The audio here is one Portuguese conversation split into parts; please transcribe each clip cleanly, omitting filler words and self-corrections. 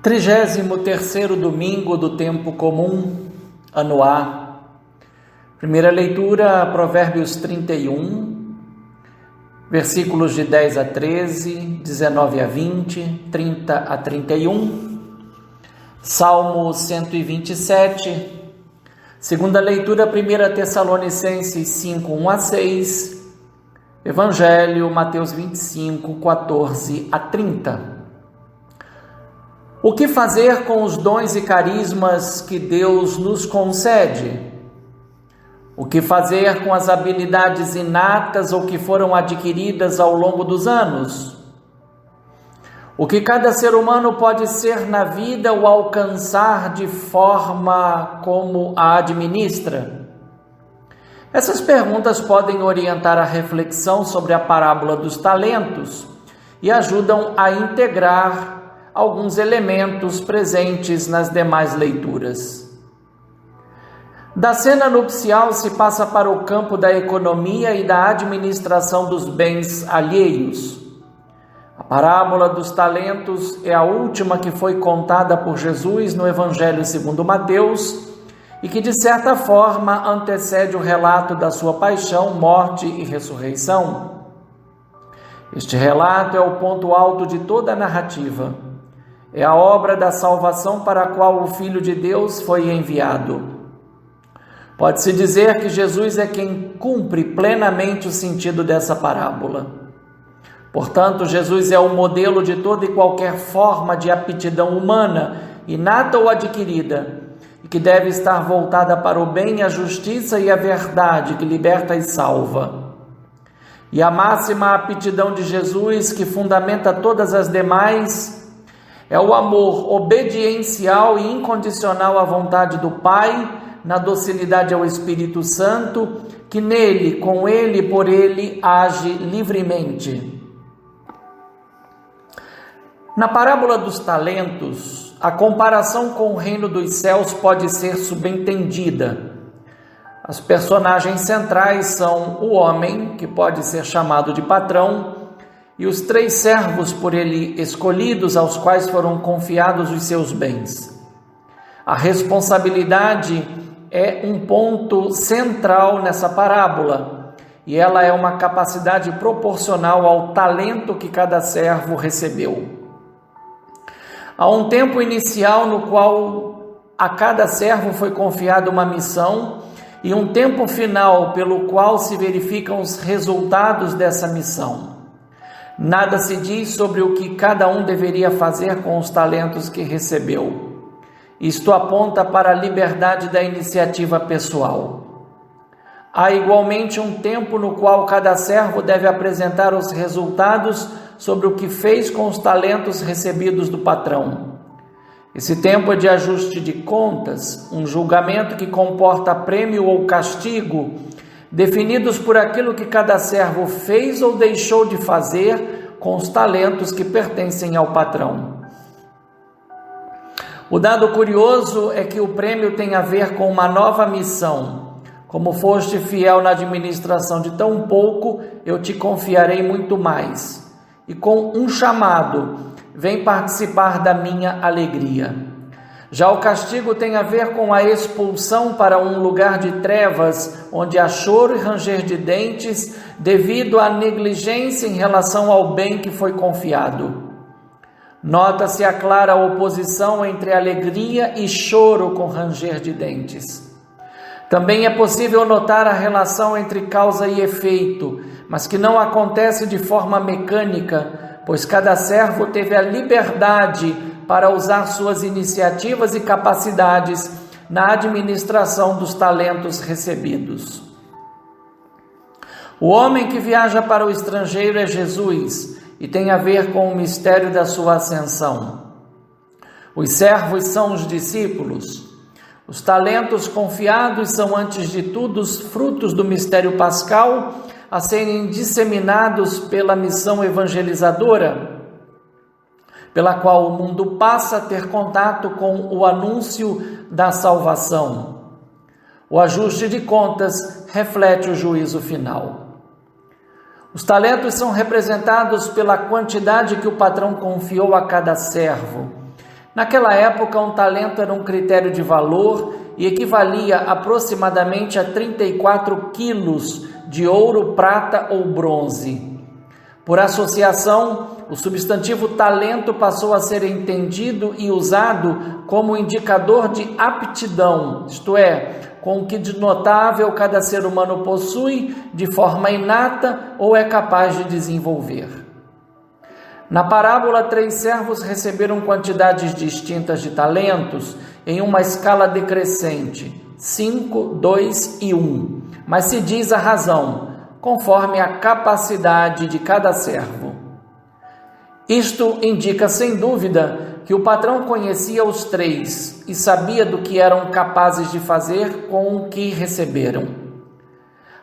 33º domingo do tempo comum, ano A. Primeira leitura, Provérbios 31, versículos de 10 a 13, 19 a 20, 30 a 31. Salmo 127. Segunda leitura, 1 Tessalonicenses 5, 1 a 6. Evangelho, Mateus 25, 14 a 30. O que fazer com os dons e carismas que Deus nos concede? O que fazer com as habilidades inatas ou que foram adquiridas ao longo dos anos? O que cada ser humano pode ser na vida ou alcançar de forma como a administra? Essas perguntas podem orientar a reflexão sobre a parábola dos talentos e ajudam a integrar alguns elementos presentes nas demais leituras. Da cena nupcial se passa para o campo da economia e da administração dos bens alheios. A parábola dos talentos é a última que foi contada por Jesus no Evangelho segundo Mateus e que, de certa forma, antecede o relato da sua paixão, morte e ressurreição. Este relato é o ponto alto de toda a narrativa. É a obra da salvação para a qual o Filho de Deus foi enviado. Pode-se dizer que Jesus é quem cumpre plenamente o sentido dessa parábola. Portanto, Jesus é o modelo de toda e qualquer forma de aptidão humana, inata ou adquirida, e que deve estar voltada para o bem, a justiça e a verdade, que liberta e salva. E a máxima aptidão de Jesus, que fundamenta todas as demais, é o amor obediencial e incondicional à vontade do Pai, na docilidade ao Espírito Santo, que nele, com ele e por ele age livremente. Na parábola dos talentos, a comparação com o reino dos céus pode ser subentendida. As personagens centrais são o homem, que pode ser chamado de patrão, e os 3 servos por ele escolhidos, aos quais foram confiados os seus bens. A responsabilidade é um ponto central nessa parábola, e ela é uma capacidade proporcional ao talento que cada servo recebeu. Há um tempo inicial no qual a cada servo foi confiada uma missão e um tempo final pelo qual se verificam os resultados dessa missão. Nada se diz sobre o que cada um deveria fazer com os talentos que recebeu. Isto aponta para a liberdade da iniciativa pessoal. Há igualmente um tempo no qual cada servo deve apresentar os resultados sobre o que fez com os talentos recebidos do patrão. Esse tempo é de ajuste de contas, um julgamento que comporta prêmio ou castigo, definidos por aquilo que cada servo fez ou deixou de fazer com os talentos que pertencem ao patrão. O dado curioso é que o prêmio tem a ver com uma nova missão. Como foste fiel na administração de tão pouco, eu te confiarei muito mais. E com um chamado, vem participar da minha alegria. Já o castigo tem a ver com a expulsão para um lugar de trevas, onde há choro e ranger de dentes, devido à negligência em relação ao bem que foi confiado. Nota-se a clara oposição entre alegria e choro com ranger de dentes. Também é possível notar a relação entre causa e efeito, mas que não acontece de forma mecânica, pois cada servo teve a liberdade para usar suas iniciativas e capacidades na administração dos talentos recebidos. O homem que viaja para o estrangeiro é Jesus e tem a ver com o mistério da sua ascensão. Os servos são os discípulos. Os talentos confiados são, antes de tudo, os frutos do mistério pascal a serem disseminados pela missão evangelizadora, pela qual o mundo passa a ter contato com o anúncio da salvação. O ajuste de contas reflete o juízo final. Os talentos são representados pela quantidade que o patrão confiou a cada servo. Naquela época, um talento era um critério de valor e equivalia aproximadamente a 34 quilos de ouro, prata ou bronze. Por associação, o substantivo talento passou a ser entendido e usado como indicador de aptidão, isto é, com o que de notável cada ser humano possui de forma inata ou é capaz de desenvolver. Na parábola, 3 servos receberam quantidades distintas de talentos em uma escala decrescente, 5, 2 e 1, mas se diz a razão, conforme a capacidade de cada servo. Isto indica, sem dúvida, que o patrão conhecia os 3 e sabia do que eram capazes de fazer com o que receberam.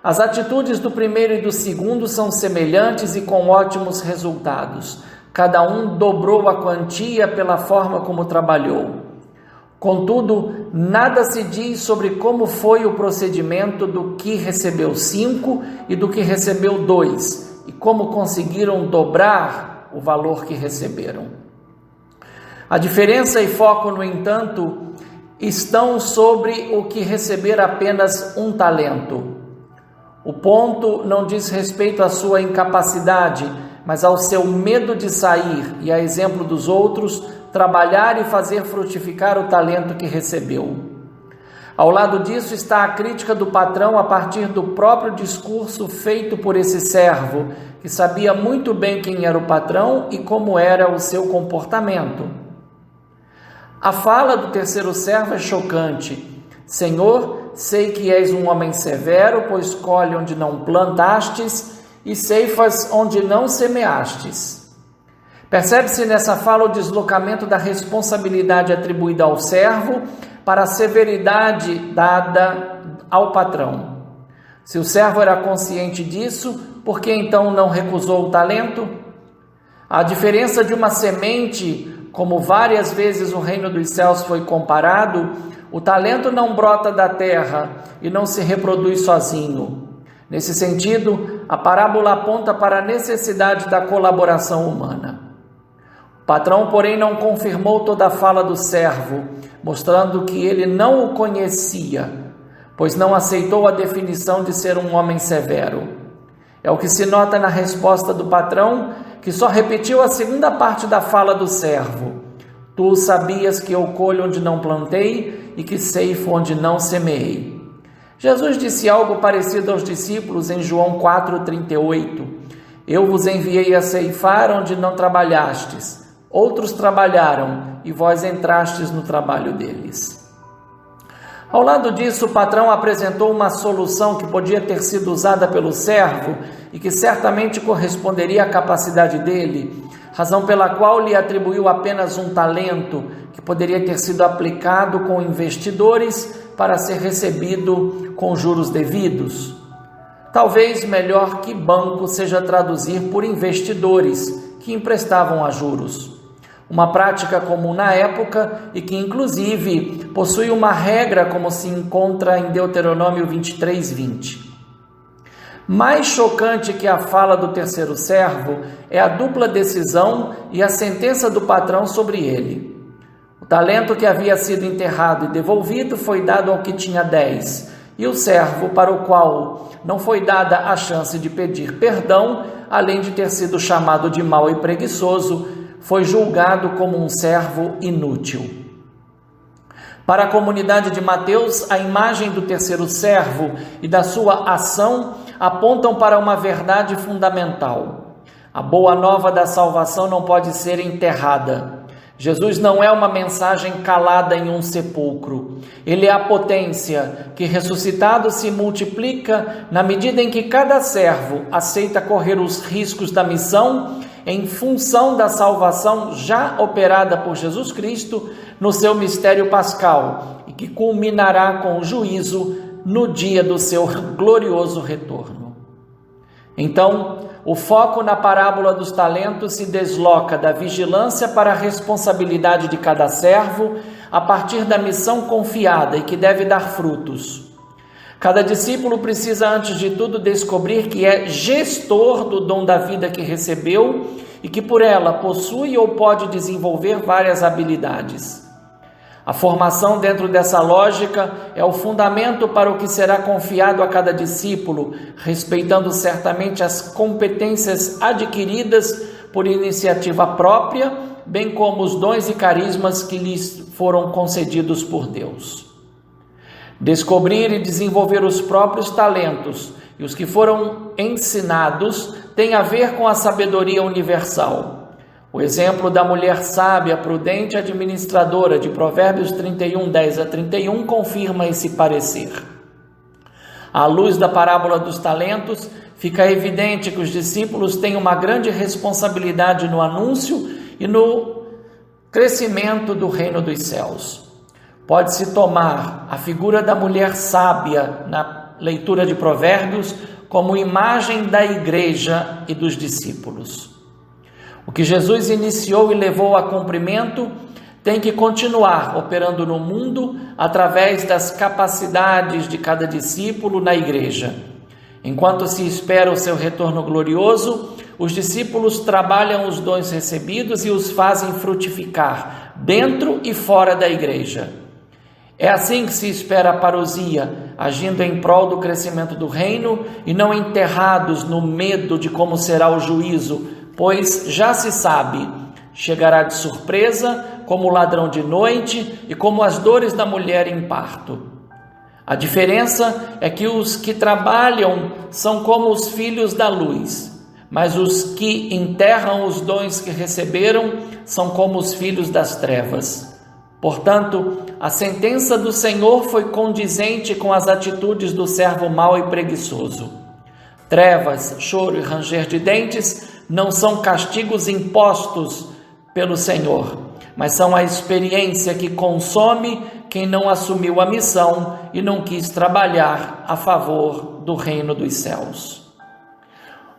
As atitudes do primeiro e do segundo são semelhantes e com ótimos resultados. Cada um dobrou a quantia pela forma como trabalhou. Contudo, nada se diz sobre como foi o procedimento do que recebeu 5 e do que recebeu 2, e como conseguiram dobrar o valor que receberam. A diferença e foco, no entanto, estão sobre o que receber apenas um talento. O ponto não diz respeito à sua incapacidade, mas ao seu medo de sair e, a exemplo dos outros, trabalhar e fazer frutificar o talento que recebeu. Ao lado disso está a crítica do patrão a partir do próprio discurso feito por esse servo, que sabia muito bem quem era o patrão e como era o seu comportamento. A fala do terceiro servo é chocante. Senhor, sei que és um homem severo, pois colhe onde não plantastes e ceifas onde não semeastes. Percebe-se nessa fala o deslocamento da responsabilidade atribuída ao servo para a severidade dada ao patrão. Se o servo era consciente disso, por que então não recusou o talento? A diferença de uma semente, como várias vezes o reino dos céus foi comparado, o talento não brota da terra e não se reproduz sozinho. Nesse sentido, a parábola aponta para a necessidade da colaboração humana. O patrão, porém, não confirmou toda a fala do servo, mostrando que ele não o conhecia, pois não aceitou a definição de ser um homem severo. É o que se nota na resposta do patrão, que só repetiu a segunda parte da fala do servo. Tu sabias que eu colho onde não plantei e que ceifo onde não semeei. Jesus disse algo parecido aos discípulos em João 4,38. Eu vos enviei a ceifar onde não trabalhastes. Outros trabalharam e vós entrastes no trabalho deles. Ao lado disso, o patrão apresentou uma solução que podia ter sido usada pelo servo e que certamente corresponderia à capacidade dele, razão pela qual lhe atribuiu apenas um talento que poderia ter sido aplicado com investidores para ser recebido com juros devidos. Talvez melhor que banco seja traduzir por investidores que emprestavam a juros. Uma prática comum na época e que, inclusive, possui uma regra como se encontra em Deuteronômio 23:20. Mais chocante que a fala do terceiro servo é a dupla decisão e a sentença do patrão sobre ele. O talento que havia sido enterrado e devolvido foi dado ao que tinha 10, e o servo para o qual não foi dada a chance de pedir perdão, além de ter sido chamado de mau e preguiçoso, foi julgado como um servo inútil. Para a comunidade de Mateus, a imagem do terceiro servo e da sua ação apontam para uma verdade fundamental. A boa nova da salvação não pode ser enterrada. Jesus não é uma mensagem calada em um sepulcro. Ele é a potência que, ressuscitado, se multiplica na medida em que cada servo aceita correr os riscos da missão em função da salvação já operada por Jesus Cristo no seu mistério pascal e que culminará com o juízo no dia do seu glorioso retorno. Então, o foco na parábola dos talentos se desloca da vigilância para a responsabilidade de cada servo a partir da missão confiada e que deve dar frutos. Cada discípulo precisa, antes de tudo, descobrir que é gestor do dom da vida que recebeu e que por ela possui ou pode desenvolver várias habilidades. A formação dentro dessa lógica é o fundamento para o que será confiado a cada discípulo, respeitando certamente as competências adquiridas por iniciativa própria, bem como os dons e carismas que lhes foram concedidos por Deus. Descobrir e desenvolver os próprios talentos e os que foram ensinados tem a ver com a sabedoria universal. O exemplo da mulher sábia, prudente e administradora de Provérbios 31, 10 a 31 confirma esse parecer. À luz da parábola dos talentos, fica evidente que os discípulos têm uma grande responsabilidade no anúncio e no crescimento do reino dos céus. Pode-se tomar a figura da mulher sábia na leitura de Provérbios como imagem da igreja e dos discípulos. O que Jesus iniciou e levou a cumprimento tem que continuar operando no mundo através das capacidades de cada discípulo na igreja. Enquanto se espera o seu retorno glorioso, os discípulos trabalham os dons recebidos e os fazem frutificar dentro e fora da igreja. É assim que se espera a parousia, agindo em prol do crescimento do reino e não enterrados no medo de como será o juízo, pois já se sabe, chegará de surpresa, como o ladrão de noite e como as dores da mulher em parto. A diferença é que os que trabalham são como os filhos da luz, mas os que enterram os dons que receberam são como os filhos das trevas. Portanto, a sentença do Senhor foi condizente com as atitudes do servo mau e preguiçoso. Trevas, choro e ranger de dentes não são castigos impostos pelo Senhor, mas são a experiência que consome quem não assumiu a missão e não quis trabalhar a favor do reino dos céus.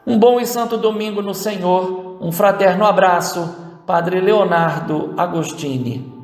Um bom e santo domingo no Senhor, um fraterno abraço, Padre Leonardo Agostini.